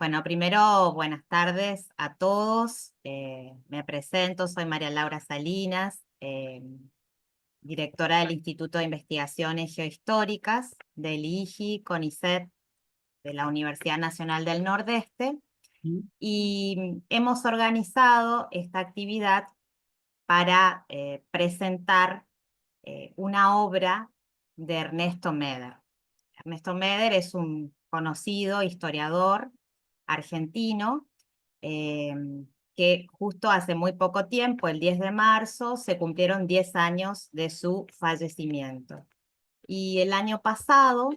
Bueno, primero, buenas tardes a todos. Me presento, soy María Laura Salinas, directora del Instituto de Investigaciones Geohistóricas del IGI, CONICET, de la Universidad Nacional del Nordeste, Mm. y hemos organizado esta actividad para presentar una obra de Ernesto Meder. Ernesto Meder es un conocido historiador argentino eh, que justo hace muy poco tiempo, el 10 de marzo, se cumplieron 10 años de su fallecimiento. Y el año pasado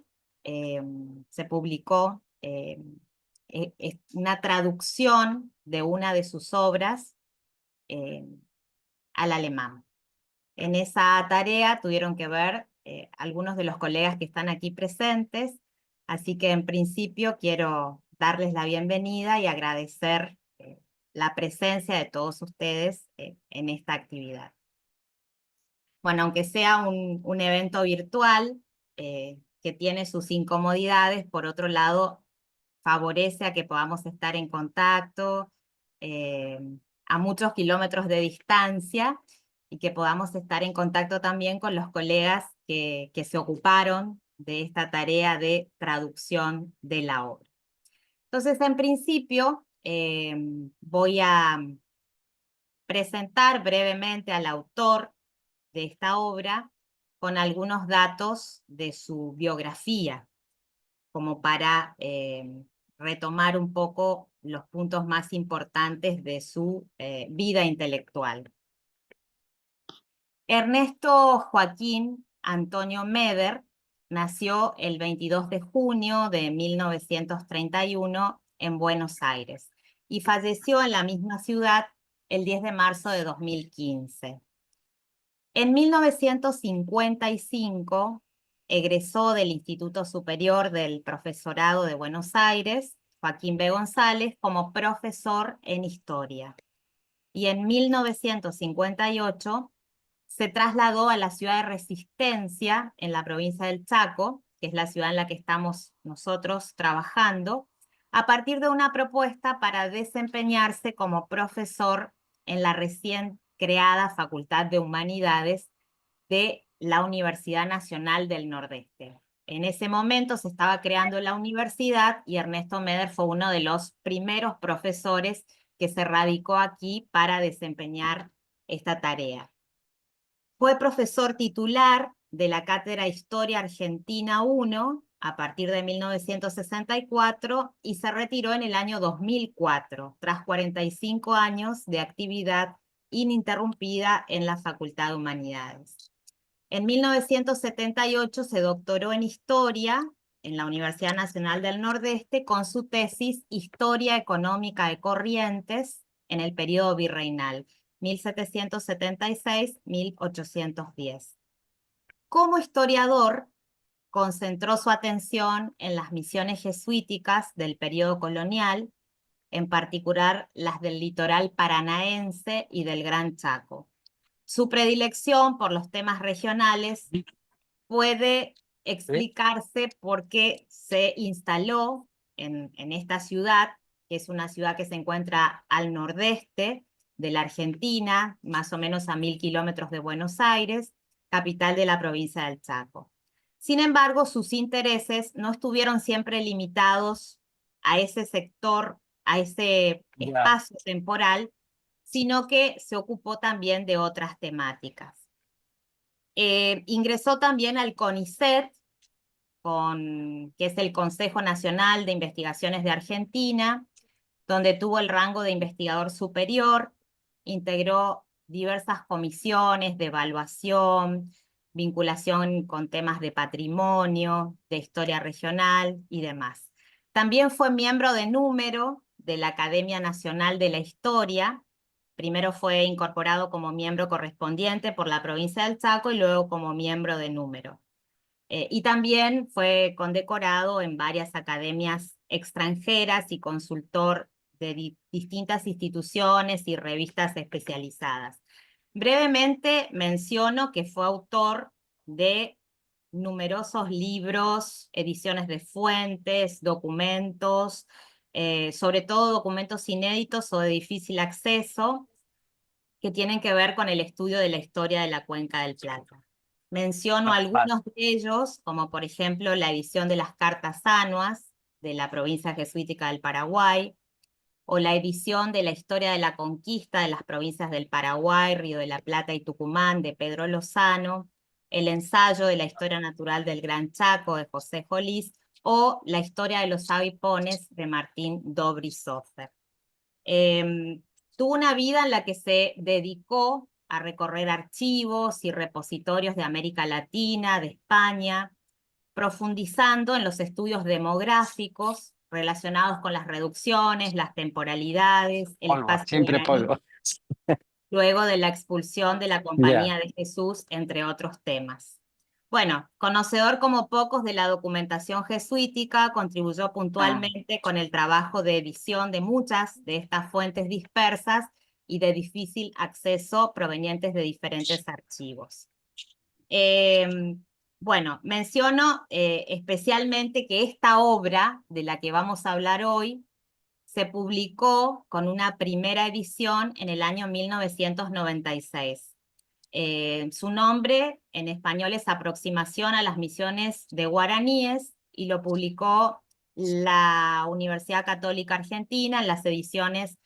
eh, se publicó una traducción de una de sus obras eh, al alemán. En esa tarea tuvieron que ver algunos de los colegas que están aquí presentes, así que en principio quiero darles la bienvenida y agradecer la presencia de todos ustedes en esta actividad. Bueno, aunque sea un evento virtual que tiene sus incomodidades, por otro lado, favorece a que podamos estar en contacto eh, a muchos kilómetros de distancia y que podamos estar en contacto también con los colegas que se ocuparon de esta tarea de traducción de la obra. Entonces, en principio, voy a presentar brevemente al autor de esta obra con algunos datos de su biografía, como para retomar un poco los puntos más importantes de su vida intelectual. Ernesto Joaquín Antonio Meder nació el 22 de junio de 1931 en Buenos Aires y falleció en la misma ciudad el 10 de marzo de 2015. En 1955 egresó del Instituto Superior del Profesorado de Buenos Aires, Joaquín B. González, como profesor en Historia. Y en 1958 se trasladó a la ciudad de Resistencia, en la provincia del Chaco, que es la ciudad en la que estamos nosotros trabajando, a partir de una propuesta para desempeñarse como profesor en la recién creada Facultad de Humanidades de la Universidad Nacional del Nordeste. En ese momento se estaba creando la universidad y Ernesto Meder fue uno de los primeros profesores que se radicó aquí para desempeñar esta tarea. Fue profesor titular de la Cátedra Historia Argentina 1 a partir de 1964 y se retiró en el año 2004, tras 45 años de actividad ininterrumpida en la Facultad de Humanidades. En 1978 se doctoró en Historia en la Universidad Nacional del Nordeste con su tesis Historia Económica de Corrientes en el periodo virreinal, 1776-1810. Como historiador, concentró su atención en las misiones jesuíticas del periodo colonial, en particular las del litoral paranaense y del Gran Chaco. Su predilección por los temas regionales puede explicarse porque se instaló en esta ciudad, que es una ciudad que se encuentra al nordeste de la Argentina, más o menos a 1000 kilómetros de Buenos Aires, capital de la provincia del Chaco. Sin embargo, sus intereses no estuvieron siempre limitados a ese sector, a ese espacio temporal, sino que se ocupó también de otras temáticas. Ingresó también al CONICET, que es el Consejo Nacional de Investigaciones de Argentina, donde tuvo el rango de investigador superior, integró diversas comisiones de evaluación, vinculación con temas de patrimonio, de historia regional y demás. También fue miembro de número de la Academia Nacional de la Historia. Primero fue incorporado como miembro correspondiente por la provincia del Chaco y luego como miembro de número. Y también fue condecorado en varias academias extranjeras y consultor de distintas instituciones y revistas especializadas. Brevemente menciono que fue autor de numerosos libros, ediciones de fuentes, documentos, sobre todo documentos inéditos o de difícil acceso, que tienen que ver con el estudio de la historia de la Cuenca del Plata. Menciono Vale. algunos de ellos, como por ejemplo la edición de las cartas anuas de la provincia jesuítica del Paraguay, o la edición de la historia de la conquista de las provincias del Paraguay, Río de la Plata y Tucumán de Pedro Lozano, el ensayo de la historia natural del Gran Chaco de José Jolís, o la historia de los avipones de Martín Dobrizoffer. Tuvo una vida en la que se dedicó a recorrer archivos y repositorios de América Latina, de España, profundizando en los estudios demográficos relacionados con las reducciones, las temporalidades, el Polvo, espacio de siempre granito, polvo. luego de la expulsión de la Ya. Compañía de Jesús, entre otros temas. Bueno, conocedor como pocos de la documentación jesuítica, contribuyó Ah, puntualmente con el trabajo de edición de muchas de estas fuentes dispersas y de difícil acceso provenientes de diferentes archivos. Eh, bueno, menciono especialmente que esta obra de la que vamos a hablar hoy se publicó con una primera edición en el año 1996. Su nombre en español es Aproximación a las misiones de guaraníes y lo publicó la Universidad Católica Argentina en las ediciones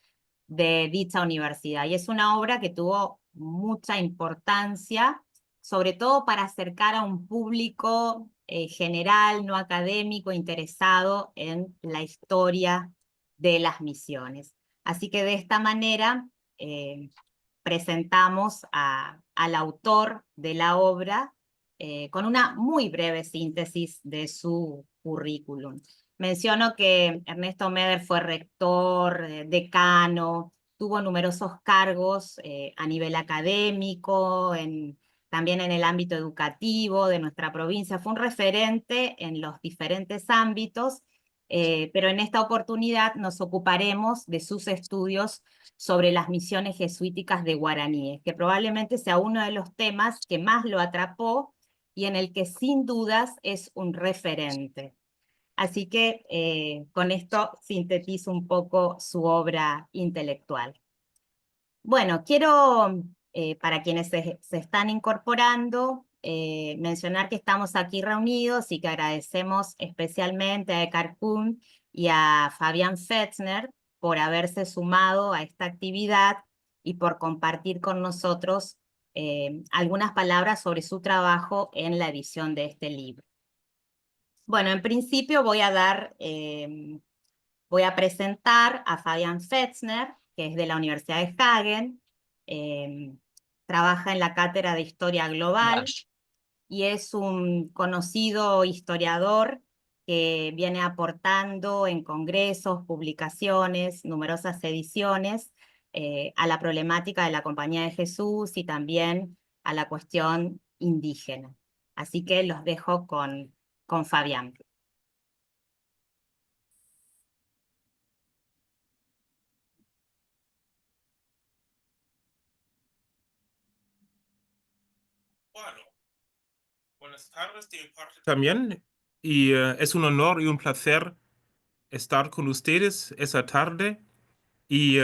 de dicha universidad. Y es una obra que tuvo mucha importancia, sobre todo para acercar a un público general, no académico, interesado en la historia de las misiones. Así que de esta manera presentamos al autor de la obra con una muy breve síntesis de su currículum. Menciono que Ernesto Meder fue rector, decano, tuvo numerosos cargos a nivel académico, también en el ámbito educativo de nuestra provincia. Fue un referente en los diferentes ámbitos, pero en esta oportunidad nos ocuparemos de sus estudios sobre las misiones jesuíticas de guaraníes, que probablemente sea uno de los temas que más lo atrapó y en el que sin dudas es un referente. Así que con esto sintetizo un poco su obra intelectual. Bueno, quiero, para quienes se están incorporando, mencionar que estamos aquí reunidos y que agradecemos especialmente a Eckhart Kuhn y a Fabián Fetzner por haberse sumado a esta actividad y por compartir con nosotros algunas palabras sobre su trabajo en la edición de este libro. Bueno, en principio voy a presentar a Fabián Fetzner, que es de la Universidad de Hagen, eh, trabaja en la Cátedra de Historia vale. Global y es un conocido historiador que viene aportando en congresos, publicaciones, numerosas ediciones a la problemática de la Compañía de Jesús y también a la cuestión indígena. Así que los dejo con Fabián. Bueno, buenas tardes de mi parte también. Y es un honor y un placer estar con ustedes esa tarde. Y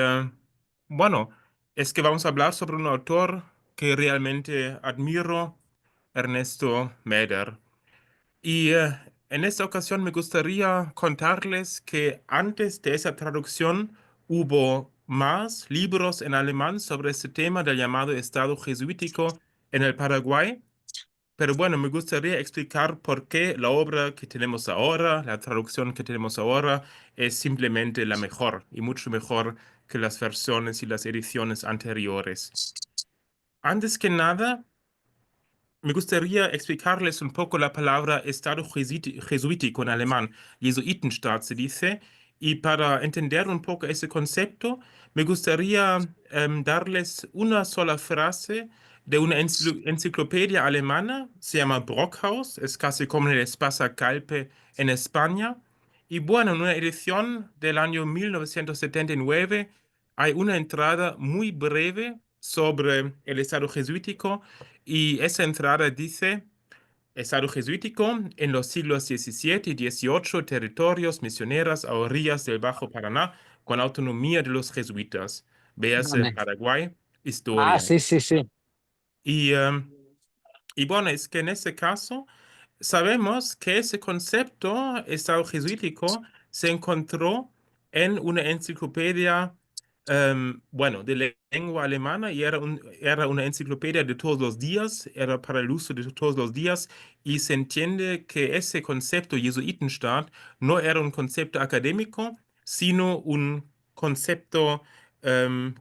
bueno, es que vamos a hablar sobre un autor que realmente admiro, Ernesto Mäder. Y en esta ocasión me gustaría contarles que antes de esa traducción hubo más libros en alemán sobre este tema del llamado Estado jesuítico en el Paraguay. Pero bueno, me gustaría explicar por qué la obra que tenemos ahora, la traducción que tenemos ahora, es simplemente la mejor y mucho mejor que las versiones y las ediciones anteriores. Antes que nada, me gustaría explicarles un poco la palabra Estado jesuítico en alemán. Jesuitenstaat se dice. Y para entender un poco ese concepto, me gustaría darles una sola frase de una enciclopedia alemana. Se llama Brockhaus. Es casi como el Calpe en España. Y bueno, en una edición del año 1979 hay una entrada muy breve sobre el Estado jesuítico y esa entrada dice, Estado jesuítico en los siglos XVII y XVIII, territorios misioneros a orillas del Bajo Paraná, con autonomía de los jesuitas. Véase Vale. Paraguay, Ah, historia. sí, sí, sí. Y, y bueno, es que en este caso sabemos que ese concepto, Estado jesuítico, se encontró en una enciclopedia, bueno, de lengua alemana y era una enciclopedia de todos los días, era para el uso de todos los días y se entiende que ese concepto Jesuitenstaat no era un concepto académico, sino un concepto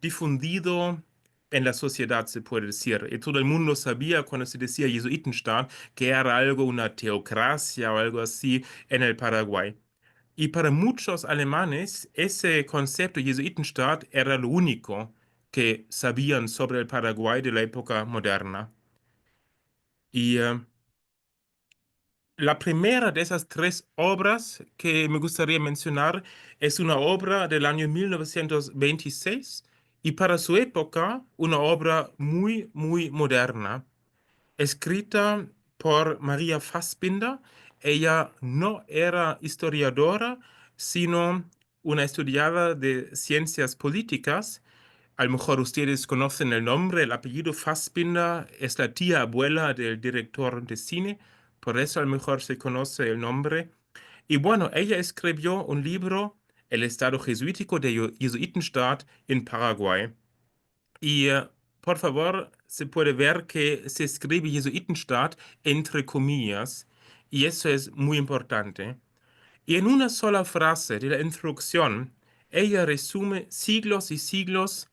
difundido en la sociedad, se puede decir. Y todo el mundo sabía cuando se decía Jesuitenstaat que era algo, una teocracia o algo así en el Paraguay. Y para muchos alemanes, ese concepto Jesuitenstaat era lo único que sabían sobre el Paraguay de la época moderna. Y la primera de esas tres obras que me gustaría mencionar es una obra del año 1926 y para su época una obra muy, muy moderna, escrita por María Fassbinder. Ella no era historiadora, sino una estudiada de ciencias políticas. A lo mejor ustedes conocen el nombre, el apellido Fassbinder es la tía abuela del director de cine, por eso a lo mejor se conoce el nombre. Y bueno, ella escribió un libro, El Estado Jesuítico de Jesuitenstaat en Paraguay. Y por favor, se puede ver que se escribe Jesuitenstaat entre comillas, y eso es muy importante. Y en una sola frase de la introducción, ella resume siglos y siglos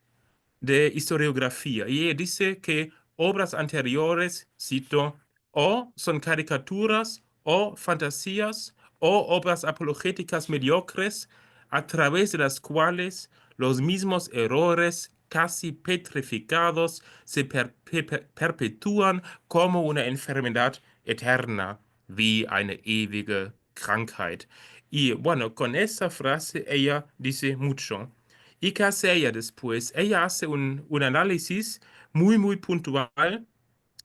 de historiografía y ella dice que obras anteriores, cito, o son caricaturas o fantasías o obras apologéticas mediocres a través de las cuales los mismos errores casi petrificados se perpetúan como una enfermedad eterna, wie eine ewige Krankheit. Y bueno, con esa frase ella dice mucho. ¿Y qué hace ella después? Ella hace un análisis muy, muy puntual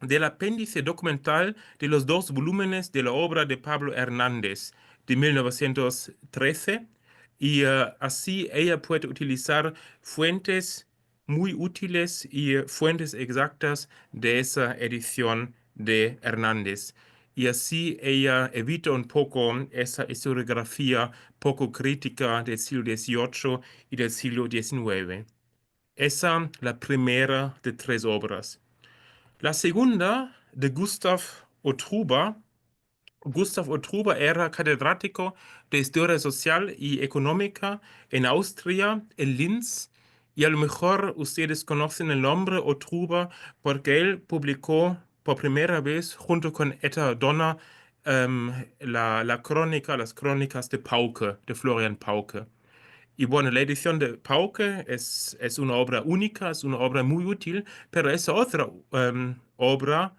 del apéndice documental de los dos volúmenes de la obra de Pablo Hernández de 1913 y así ella puede utilizar fuentes muy útiles y fuentes exactas de esa edición de Hernández. Y así ella evita un poco esa historiografía poco crítica del siglo XVIII y del siglo XIX. Esa la primera de tres obras. La segunda, de Gustav Otruba. Gustav Otruba era catedrático de Historia Social y Económica en Austria, en Linz, y a lo mejor ustedes conocen el nombre Otruba porque él publicó por primera vez junto con Etta Donner la crónica, las crónicas de Pauke, de Florian Pauke. Y bueno, la edición de Pauke es una obra única, es una obra muy útil, pero esa otra obra,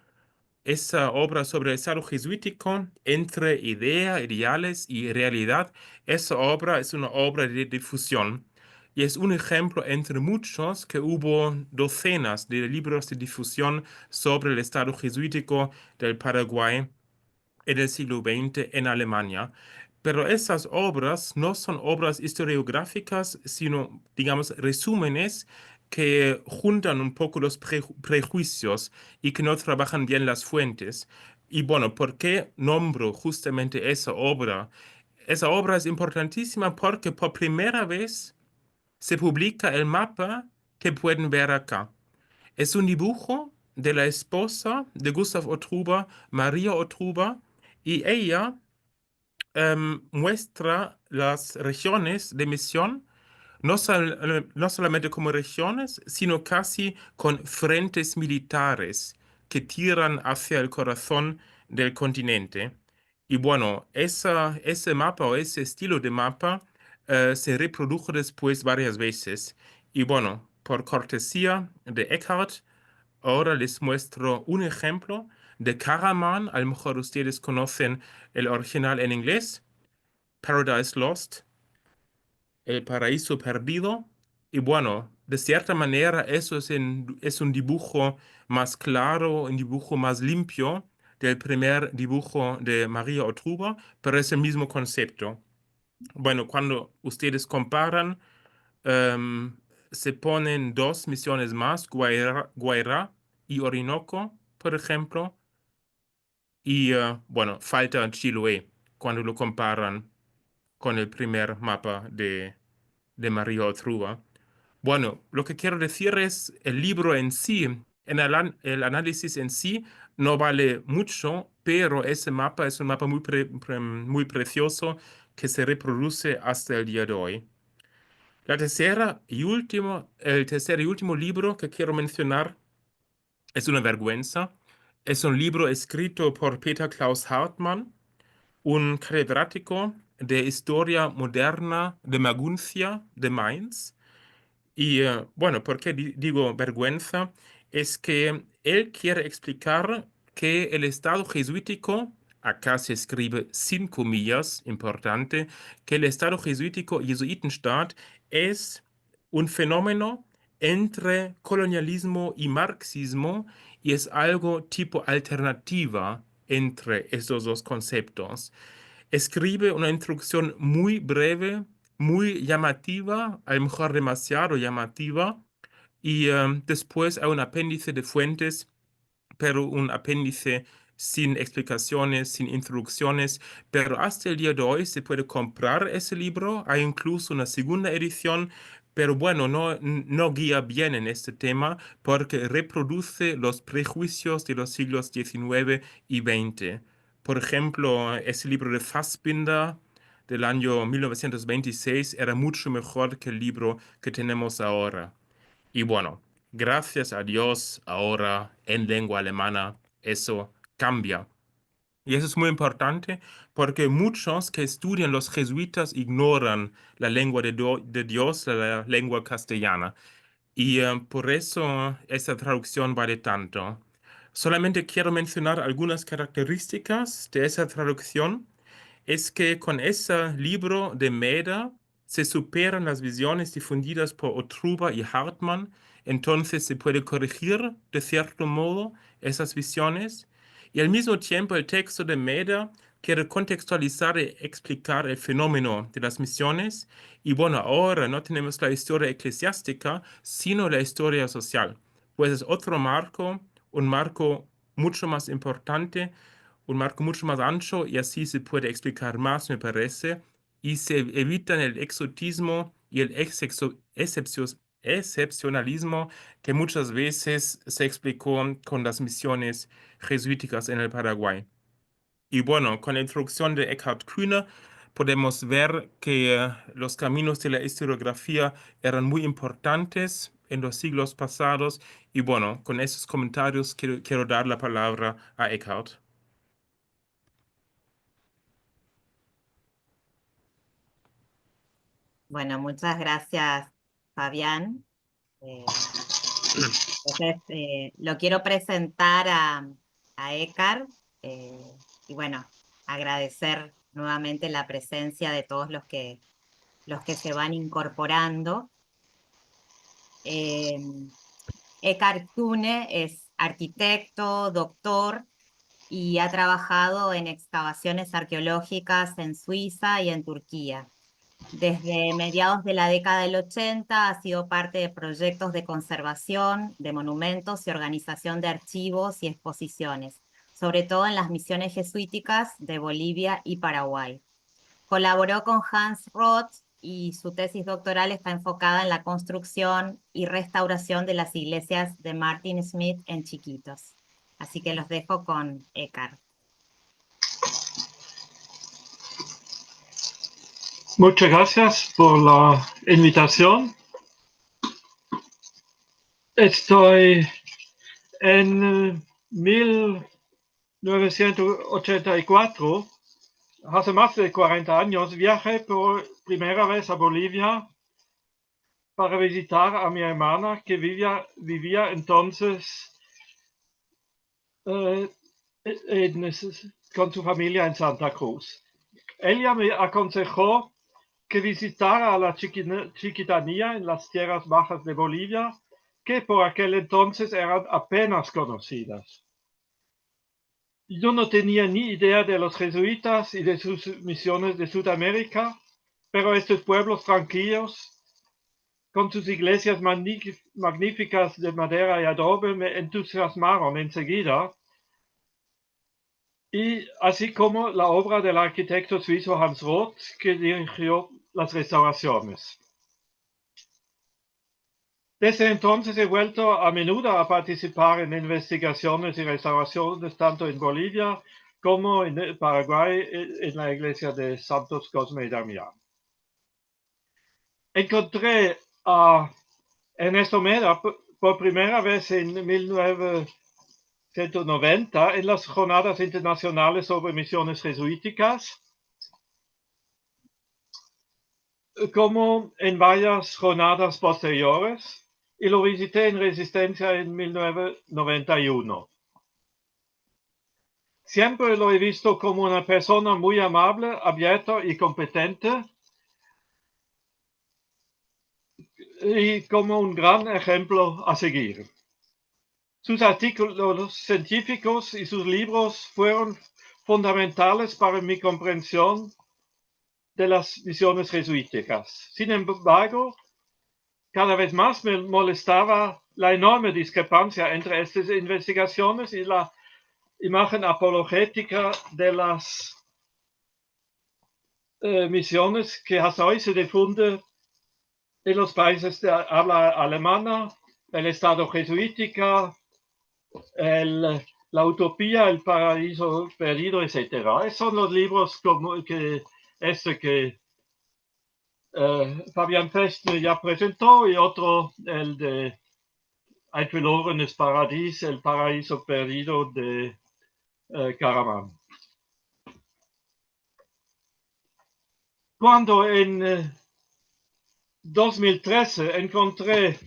esa obra sobre el Estado jesuítico entre idea, ideales y realidad, esa obra es una obra de difusión y es un ejemplo entre muchos que hubo docenas de libros de difusión sobre el Estado jesuítico del Paraguay en el siglo XX en Alemania. Pero esas obras no son obras historiográficas, sino, digamos, resúmenes que juntan un poco los prejuicios y que no trabajan bien las fuentes. Y bueno, ¿por qué nombro justamente esa obra? Esa obra es importantísima porque por primera vez se publica el mapa que pueden ver acá. Es un dibujo de la esposa de Gustav Otruba, María Otruba, y ella muestra las regiones de misión no solamente como regiones, sino casi con frentes militares que tiran hacia el corazón del continente. Y bueno, ese mapa o ese estilo de mapa se reprodujo después varias veces. Y bueno, por cortesía de Eckhart, ahora les muestro un ejemplo de Karaman. A lo mejor ustedes conocen el original en inglés, Paradise Lost, El Paraíso Perdido. Y bueno, de cierta manera eso es un dibujo más claro, un dibujo más limpio del primer dibujo de María Otruba, pero es el mismo concepto. Bueno, cuando ustedes comparan, se ponen dos misiones más, Guairá y Orinoco, por ejemplo, y bueno, falta Chiloé cuando lo comparan con el primer mapa de María Otruba. Bueno, lo que quiero decir es, el libro en sí, el análisis en sí no vale mucho, pero ese mapa es un mapa muy precioso que se reproduce hasta el día de hoy. El tercer y último libro que quiero mencionar es una vergüenza. Es un libro escrito por Peter Klaus Hartmann, un catedrático de historia moderna de Maguncia de Mainz. Y bueno, ¿por qué digo vergüenza? Es que él quiere explicar que el Estado jesuítico, acá se escribe sin comillas, importante, que el Estado jesuítico, Jesuitenstaat, es un fenómeno entre colonialismo y marxismo y es algo tipo alternativa entre estos dos conceptos. Escribe una introducción muy breve, muy llamativa, a lo mejor demasiado llamativa, y después hay un apéndice de fuentes, pero un apéndice sin explicaciones, sin introducciones, pero hasta el día de hoy se puede comprar ese libro, hay incluso una segunda edición, pero bueno, no guía bien en este tema porque reproduce los prejuicios de los siglos XIX y XX. Por ejemplo, ese libro de Fassbinder del año 1926 era mucho mejor que el libro que tenemos ahora. Y bueno, gracias a Dios, ahora en lengua alemana eso cambia. Y eso es muy importante porque muchos que estudian los jesuitas ignoran la lengua de Dios, la lengua castellana. Y por eso esa traducción vale tanto. Solamente quiero mencionar algunas características de esa traducción. Es que con ese libro de Meda se superan las visiones difundidas por Otruba y Hartmann, entonces se puede corregir de cierto modo esas visiones. Y al mismo tiempo el texto de Meda quiere contextualizar y explicar el fenómeno de las misiones. Y bueno, ahora no tenemos la historia eclesiástica, sino la historia social. Pues es otro marco, un marco mucho más importante, un marco mucho más ancho y así se puede explicar más, me parece, y se evitan el exotismo y el excepcionalismo que muchas veces se explicó con las misiones jesuíticas en el Paraguay. Y bueno, con la introducción de Eckhard Kühne podemos ver que los caminos de la historiografía eran muy importantes en los siglos pasados. Y bueno, con esos comentarios quiero dar la palabra a Eckhard. Bueno, muchas gracias, Fabián. Entonces, lo quiero presentar a Eckhard y bueno, agradecer nuevamente la presencia de todos los que se van incorporando. Eckhard Kühne es arquitecto, doctor y ha trabajado en excavaciones arqueológicas en Suiza y en Turquía. Desde mediados de la década del 80 ha sido parte de proyectos de conservación de monumentos y organización de archivos y exposiciones, sobre todo en las misiones jesuíticas de Bolivia y Paraguay. Colaboró con Hans Roth y su tesis doctoral está enfocada en la construcción y restauración de las iglesias de Martin Smith en Chiquitos. Así que los dejo con Eckhard. Muchas gracias por la invitación. Estoy en 1984, hace más de 40 años, viajé por primera vez a Bolivia para visitar a mi hermana que vivía entonces con su familia en Santa Cruz. Ella me aconsejó que visitara a la Chiquitanía en las tierras bajas de Bolivia, que por aquel entonces eran apenas conocidas. Yo no tenía ni idea de los jesuitas y de sus misiones de Sudamérica, pero estos pueblos tranquilos, con sus iglesias magníficas de madera y adobe, me entusiasmaron enseguida, y así como la obra del arquitecto suizo Hans Roth, que dirigió las restauraciones. Desde entonces he vuelto a menudo a participar en investigaciones y restauraciones tanto en Bolivia como en Paraguay, en la iglesia de Santos Cosme y Damián. Encontré a Ernesto Meda por primera vez en 1990 en las Jornadas Internacionales sobre Misiones Jesuíticas, como en varias jornadas posteriores, y lo visité en Resistencia en 1991. Siempre lo he visto como una persona muy amable, abierta y competente, y como un gran ejemplo a seguir. Sus artículos científicos y sus libros fueron fundamentales para mi comprensión de las misiones jesuíticas. Sin embargo, cada vez más me molestaba la enorme discrepancia entre estas investigaciones y la imagen apologética de las misiones que hasta hoy se difunde en los países de habla alemana, el Estado jesuítica, la utopía, el paraíso perdido, etc. Esos son los libros que Fabian Festner ya presentó, y otro, el de Ein verlorenes Paradies, el paraíso perdido de Karaman. Cuando en 2013 encontré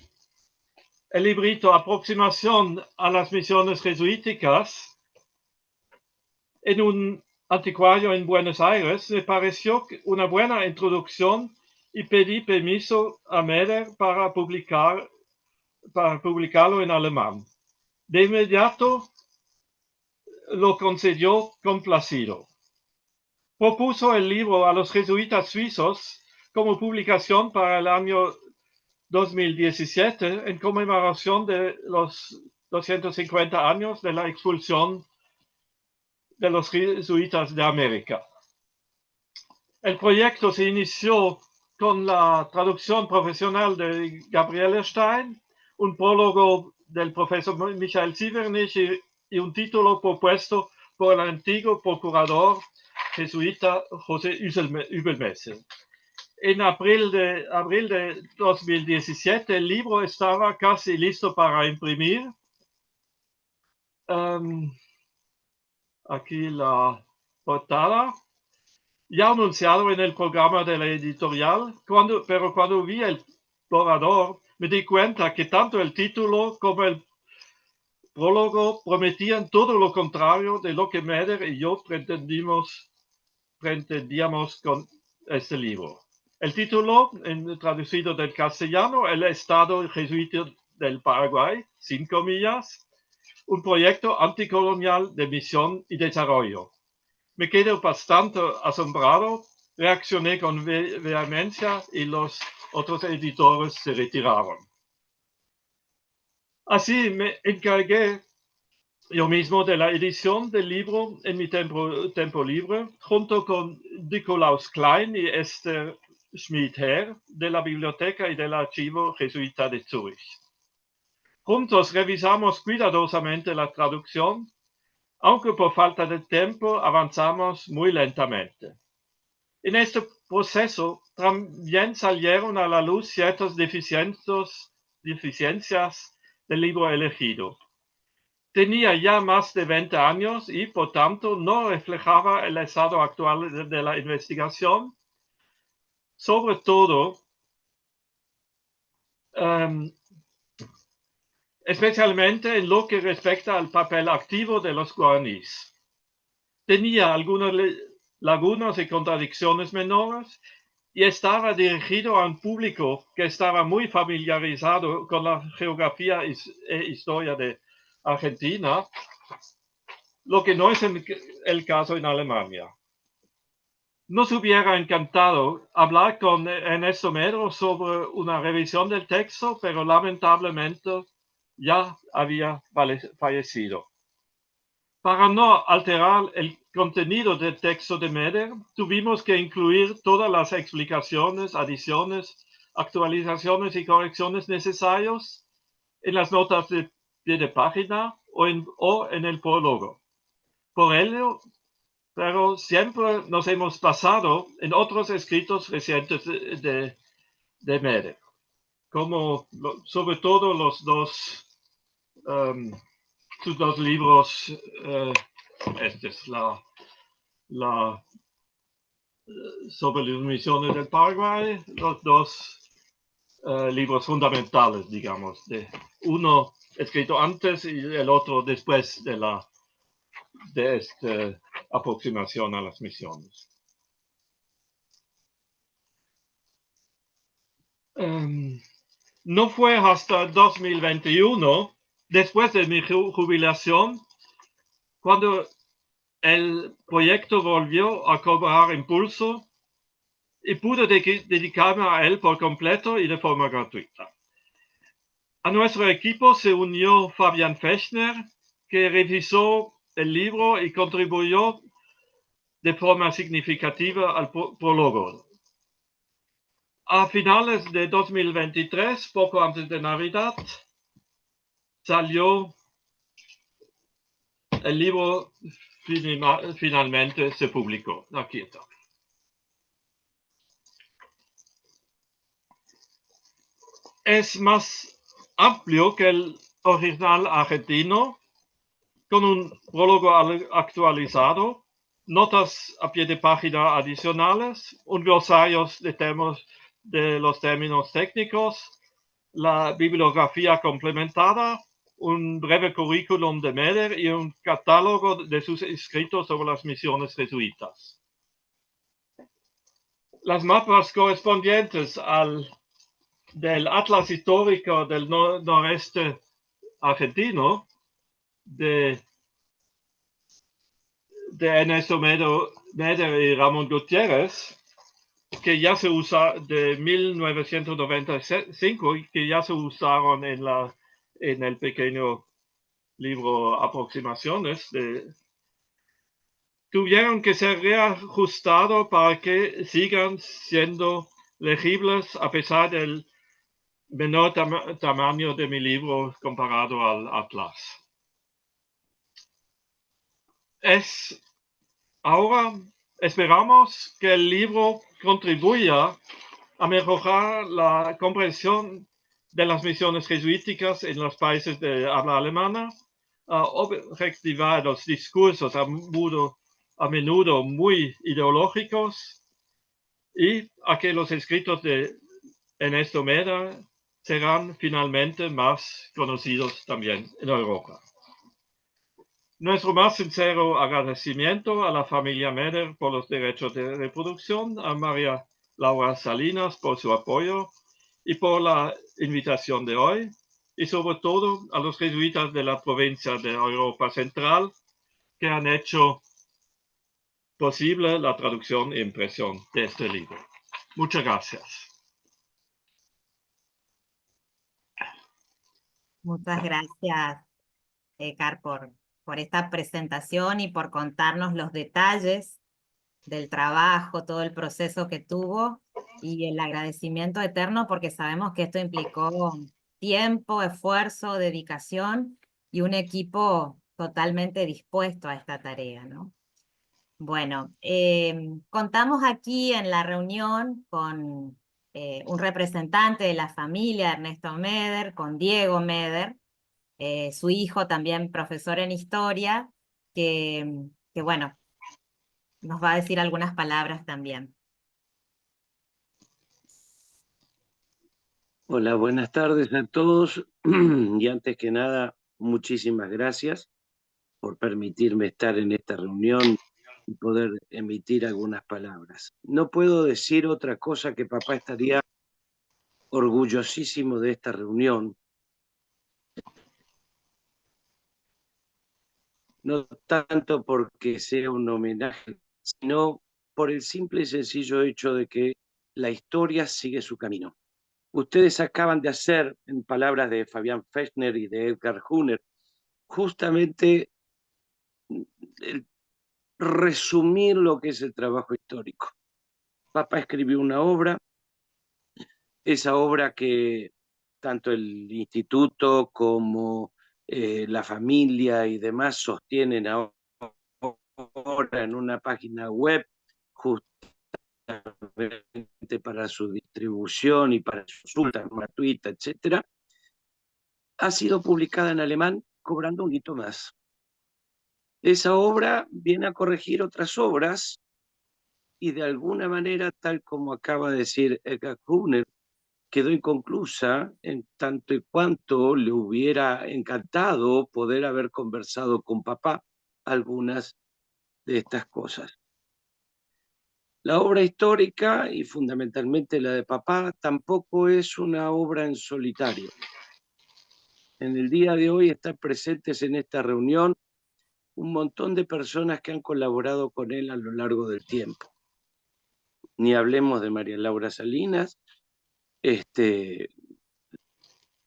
el librito Aproximación a las misiones jesuíticas en un anticuario en Buenos Aires, me pareció una buena introducción y pedí permiso a Meder para publicarlo en alemán. De inmediato lo concedió complacido. Propuso el libro a los jesuitas suizos como publicación para el año 2017 en conmemoración de los 250 años de la expulsión de los jesuitas de América. El proyecto se inició con la traducción profesional de Gabriele Stein, un prólogo del profesor Michael Sievernich y un título propuesto por el antiguo procurador jesuita José Übelmesser. En abril de 2017 el libro estaba casi listo para imprimir. Aquí la portada, ya anunciado en el programa de la editorial, pero cuando vi el borrador me di cuenta que tanto el título como el prólogo prometían todo lo contrario de lo que Meder y yo pretendíamos con este libro. El título, traducido del castellano, El Estado Jesuita del Paraguay, sin comillas, un proyecto anticolonial de misión y desarrollo. Me quedé bastante asombrado, reaccioné con vehemencia y los otros editores se retiraron. Así me encargué yo mismo de la edición del libro en mi tiempo libre, junto con Nikolaus Klein y Esther Schmid-Herr de la Biblioteca y del Archivo Jesuita de Zúrich. Juntos revisamos cuidadosamente la traducción, aunque por falta de tiempo avanzamos muy lentamente. En este proceso también salieron a la luz ciertas deficiencias del libro elegido. Tenía ya más de 20 años y, por tanto, no reflejaba el estado actual de la investigación, sobre todo, especialmente en lo que respecta al papel activo de los guaraníes. Tenía algunas lagunas y contradicciones menores y estaba dirigido a un público que estaba muy familiarizado con la geografía e historia de Argentina, lo que no es el caso en Alemania. Nos hubiera encantado hablar con Ernesto Meder sobre una revisión del texto, pero lamentablemente ya había fallecido. Para no alterar el contenido del texto de Meder, tuvimos que incluir todas las explicaciones, adiciones, actualizaciones y correcciones necesarias en las notas de pie de página o en el prólogo. Por ello, pero siempre nos hemos basado en otros escritos recientes de Meder, como sobre todo sus dos libros, sobre las misiones del Paraguay, los dos libros fundamentales, digamos, uno escrito antes y el otro después de esta aproximación a las misiones. No fue hasta 2021, después de mi jubilación, cuando el proyecto volvió a cobrar impulso y pude dedicarme a él por completo y de forma gratuita. A nuestro equipo se unió Fabian Fechner, que revisó el libro y contribuyó de forma significativa al prólogo. A finales de 2023, poco antes de Navidad, salió el libro, finalmente se publicó. Aquí está. Es más amplio que el original argentino, con un prólogo actualizado, notas a pie de página adicionales, un glosario de los términos técnicos, la bibliografía complementada, un breve currículum de Meder y un catálogo de sus escritos sobre las misiones jesuitas. Las mapas correspondientes del Atlas Histórico del Noreste Argentino de Ernesto Meder y Ramón Gutiérrez, que ya se usa de 1995 y que ya se usaron en el pequeño libro Aproximaciones, tuvieron que ser reajustados para que sigan siendo legibles a pesar del menor tamaño de mi libro comparado al Atlas. Ahora esperamos que el libro contribuya a mejorar la comprensión de las misiones jesuíticas en los países de habla alemana, a objetivar los discursos a menudo muy ideológicos y a que los escritos de Ernesto Meder serán finalmente más conocidos también en Europa. Nuestro más sincero agradecimiento a la familia Meder por los derechos de reproducción, a María Laura Salinas por su apoyo y por la invitación de hoy, y sobre todo a los jesuitas de la provincia de Europa Central que han hecho posible la traducción e impresión de este libro. Muchas gracias. Muchas gracias, Edgar, por esta presentación y por contarnos los detalles del trabajo, todo el proceso que tuvo y el agradecimiento eterno porque sabemos que esto implicó tiempo, esfuerzo, dedicación y un equipo totalmente dispuesto a esta tarea, ¿no? Bueno, contamos aquí en la reunión con un representante de la familia, Ernesto Meder, con Diego Meder, su hijo también profesor en historia, que bueno, nos va a decir algunas palabras también. Hola, buenas tardes a todos. Y antes que nada, muchísimas gracias por permitirme estar en esta reunión y poder emitir algunas palabras. No puedo decir otra cosa que papá estaría orgullosísimo de esta reunión. no tanto porque sea un homenaje, sino por el simple y sencillo hecho de que la historia sigue su camino. Ustedes acaban de hacer, en palabras de Fabián Fechner y de Edgar Hunter, justamente el resumir lo que es el trabajo histórico. Papá escribió una obra, esa obra que tanto el instituto como la familia y demás sostienen ahora en una página web justamente para su distribución y para su consulta gratuita, etcétera, ha sido publicada en alemán cobrando un hito más. Esa obra viene a corregir otras obras y de alguna manera, tal como acaba de decir Edgar Hunter, quedó inconclusa en tanto y cuanto le hubiera encantado poder haber conversado con papá algunas de estas cosas. La obra histórica, y fundamentalmente la de papá, tampoco es una obra en solitario. En el día de hoy están presentes en esta reunión un montón de personas que han colaborado con él a lo largo del tiempo. Ni hablemos de María Laura Salinas,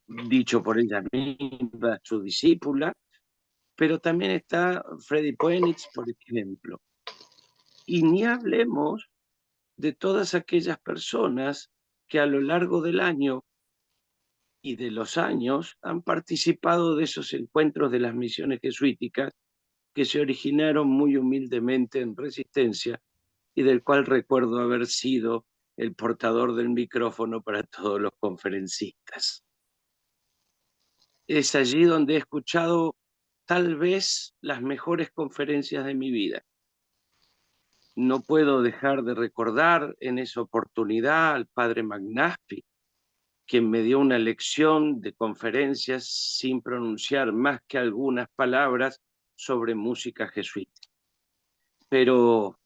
dicho por ella misma, su discípula, pero también está Freddy Poenitz, por ejemplo. Y ni hablemos de todas aquellas personas que a lo largo del año y de los años han participado de esos encuentros de las misiones jesuíticas que se originaron muy humildemente en Resistencia y del cual recuerdo haber sido el portador del micrófono para todos los conferencistas. Es allí donde he escuchado tal vez las mejores conferencias de mi vida. No puedo dejar de recordar en esa oportunidad al padre Magnaspi, quien me dio una lección de conferencias sin pronunciar más que algunas palabras sobre música jesuita. Pero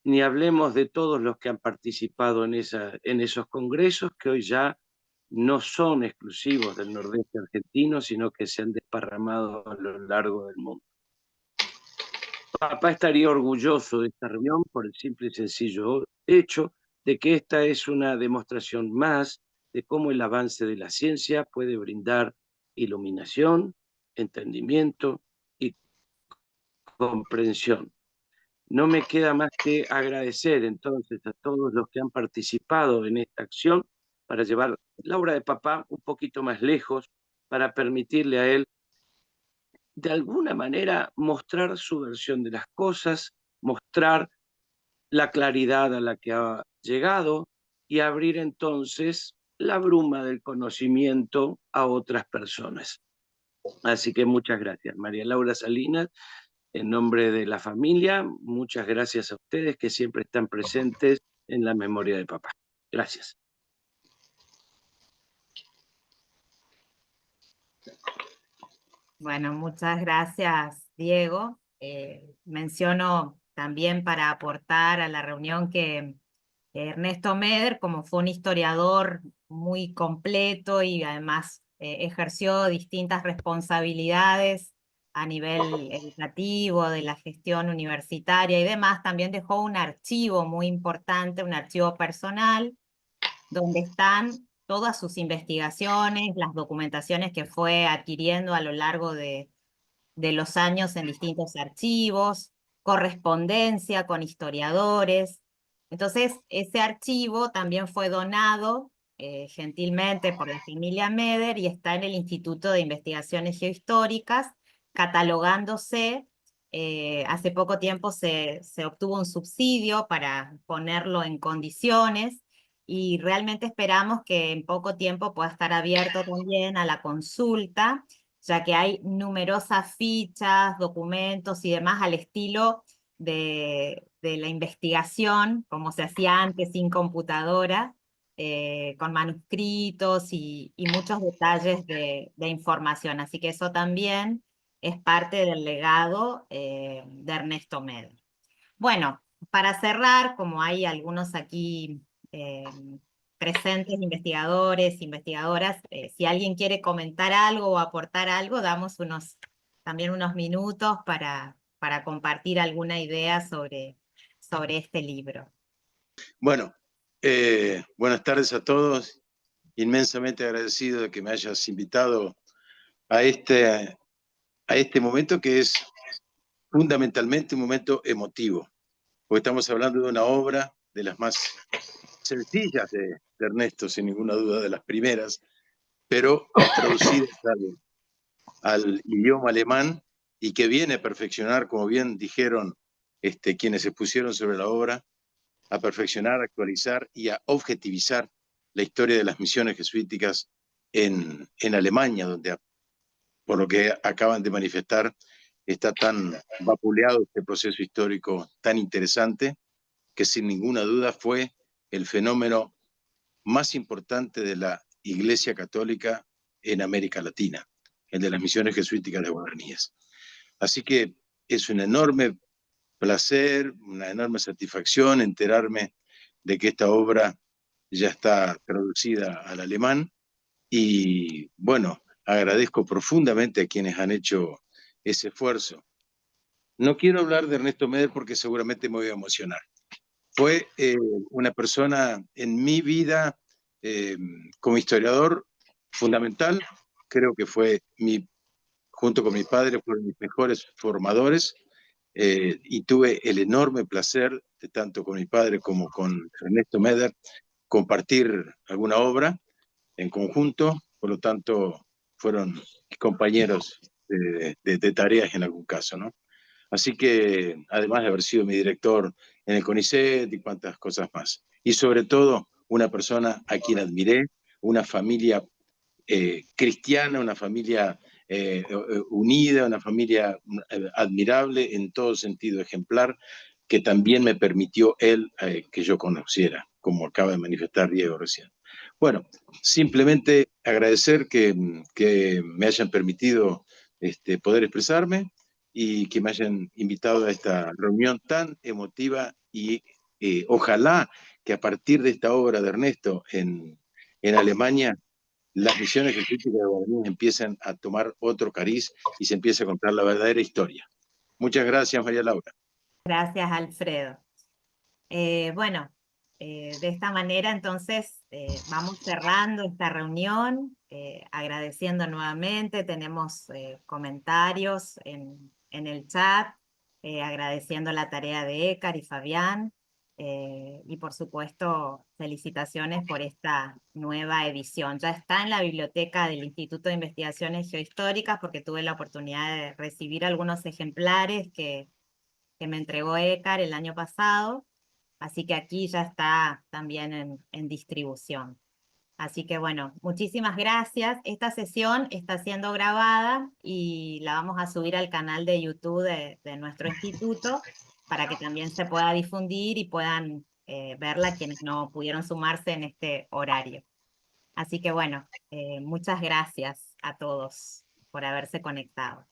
ni hablemos de todos los que han participado en esos congresos que hoy ya no son exclusivos del nordeste argentino, sino que se han desparramado a lo largo del mundo. Papá estaría orgulloso de esta reunión por el simple y sencillo hecho de que esta es una demostración más de cómo el avance de la ciencia puede brindar iluminación, entendimiento y comprensión. No me queda más que agradecer entonces a todos los que han participado en esta acción para llevar la obra de papá un poquito más lejos, para permitirle a él de alguna manera mostrar su versión de las cosas, mostrar la claridad a la que ha llegado y abrir entonces la bruma del conocimiento a otras personas. Así que muchas gracias, María Laura Salinas. En nombre de la familia, muchas gracias a ustedes que siempre están presentes en la memoria de papá. Gracias. Bueno, muchas gracias, Diego. Menciono también para aportar a la reunión que Ernesto Meder, como fue un historiador muy completo y además ejerció distintas responsabilidades a nivel educativo, de la gestión universitaria y demás, también dejó un archivo muy importante, un archivo personal, donde están todas sus investigaciones, las documentaciones que fue adquiriendo a lo largo de los años en distintos archivos, correspondencia con historiadores. Entonces, ese archivo también fue donado gentilmente por la familia Meder y está en el Instituto de Investigaciones Geohistóricas, catalogándose. Hace poco tiempo se obtuvo un subsidio para ponerlo en condiciones y realmente esperamos que en poco tiempo pueda estar abierto también a la consulta, ya que hay numerosas fichas, documentos y demás al estilo de la investigación, como se hacía antes sin computadora, con manuscritos y muchos detalles de información. Así que eso también es parte del legado de Ernesto Meder. Bueno, para cerrar, como hay algunos aquí presentes investigadores, investigadoras, si alguien quiere comentar algo o aportar algo, damos unos también unos minutos para compartir alguna idea sobre este libro. Bueno, buenas tardes a todos. Inmensamente agradecido de que me hayas invitado a este momento que es fundamentalmente un momento emotivo, porque estamos hablando de una obra de las más sencillas de Ernesto, sin ninguna duda de las primeras, pero traducidas al idioma alemán y que viene a perfeccionar, como bien dijeron quienes se pusieron sobre la obra, a perfeccionar, a actualizar y a objetivizar la historia de las misiones jesuíticas en Alemania, donde, por lo que acaban de manifestar, está tan vapuleado este proceso histórico tan interesante, que sin ninguna duda fue el fenómeno más importante de la Iglesia Católica en América Latina, el de las misiones jesuíticas de guaraníes. Así que es un enorme placer, una enorme satisfacción enterarme de que esta obra ya está traducida al alemán y bueno, agradezco profundamente a quienes han hecho ese esfuerzo. No quiero hablar de Ernesto Meder porque seguramente me voy a emocionar. Fue una persona en mi vida como historiador fundamental, creo que fue junto con mi padre, fueron mis mejores formadores, y tuve el enorme placer de tanto con mi padre como con Ernesto Meder compartir alguna obra en conjunto, por lo tanto fueron compañeros de tareas en algún caso, ¿no? Así que, además de haber sido mi director en el CONICET y cuantas cosas más. Y sobre todo, una persona a quien admiré, una familia cristiana, una familia unida, una familia admirable en todo sentido, ejemplar, que también me permitió él que yo conociera, como acaba de manifestar Diego recién. Bueno, simplemente agradecer que me hayan permitido poder expresarme y que me hayan invitado a esta reunión tan emotiva y ojalá que a partir de esta obra de Ernesto en Alemania las misiones jesuíticas de guaraníes empiezan a tomar otro cariz y se empieza a contar la verdadera historia. Muchas gracias, María Laura. Gracias, Alfredo. Bueno, de esta manera entonces vamos cerrando esta reunión, agradeciendo nuevamente, tenemos comentarios en el chat, agradeciendo la tarea de Écar y Fabián, y por supuesto felicitaciones por esta nueva edición. Ya está en la biblioteca del Instituto de Investigaciones Geohistóricas porque tuve la oportunidad de recibir algunos ejemplares que me entregó Écar el año pasado. Así que aquí ya está también en distribución. Así que bueno, muchísimas gracias. Esta sesión está siendo grabada y la vamos a subir al canal de YouTube de nuestro instituto para que también se pueda difundir y puedan verla quienes no pudieron sumarse en este horario. Así que bueno, muchas gracias a todos por haberse conectado.